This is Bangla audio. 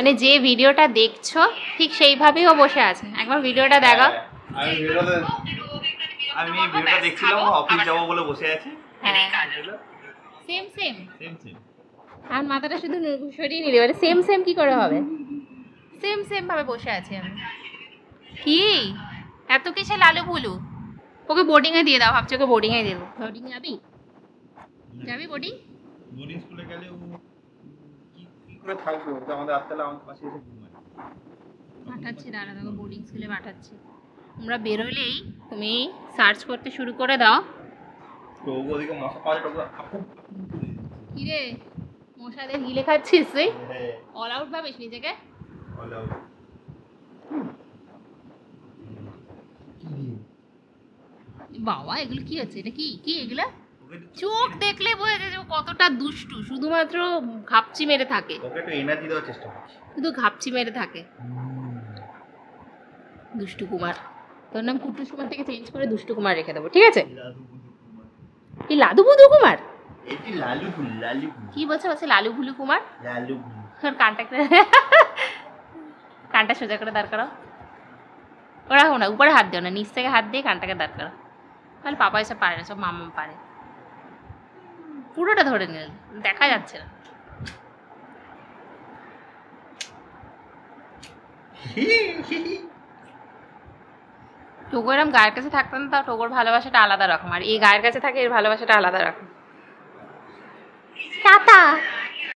মানে যে ভিডিওটা দেখছো ঠিক সেইভাবেই ও বসে আছে। একবার ভিডিওটা দেখাও। আমি ভিডিওটা দেখছিলাম, অফিস যাব বলে বসে আছি। হ্যাঁ সেম সেম সেম সেম। আর মাথাটা শুধু সরিয়ে নিলে এবারে সেম সেম কি করে হবে? সেম সেম ভাবে বসে আছি আমি। কি এত কিছু লালু ভুলু? ওকে বোর্ডিং এ দিয়ে দাও, ভাবছি ওকে বোর্ডিং এ দেবো। বোর্ডিং যাবি? যাবি বোর্ডিং? বোর্ডিং স্কুলে গেলে ও কি করে থাকবে? ও তো আমাদের আত্মালা আমার পাশে এসে ঘুমায়। পাঠাচ্ছি, দাঁড়া তোকে বোর্ডিং স্কুলে পাঠাচ্ছি। তোমরা বেরোলেই তুমি সার্চ করতে শুরু করে দাও। তো ওদিকে মশা পাওয়া যায়, কি রে মশাদের গিলে খাচ্ছিস তুই? অল আউট ভাবিস নিজেকে? All out. বাবা এগুলো কি হচ্ছে? এটা কি কি এগুলো? চোখ দেখলে বোঝা যায় যে ও কতটা দুষ্টু। শুধুমাত্র ঘাপচি মেরে থাকে। ওকে একটু এনার্জি দেওয়ার চেষ্টা করছি। শুধু ঘাপচি মেরে থাকে। দুষ্টু কুমার। তোর নাম কুট্টুস কুমার থেকে চেঞ্জ করে দুষ্টু কুমার রেখে দেবো, ঠিক আছে? কি লাদু বুদু কুমার? এটি লালু ভুলু, লালু ভুলু। কি বলছে? বলছে লালু ভুলু কুমার। লালু ভুলু। আর কানটা সোজা করে দাঁড় করাও। ওরা না উপরে হাত দিও না, নিচ থেকে হাত দিয়ে কানটাকে দাঁড় করাও। তাহলে পাপা এসব পারে না, সব মামা পারে। পুরোটা ধরে নিল, দেখা যাচ্ছে না। টোগো এরম গায়ের কাছে থাকতো না, তাও টোগোর ভালোবাসাটা আলাদা রকম, আর এই গায়ের কাছে থাকে এর ভালোবাসাটা আলাদা রকম। টাটা।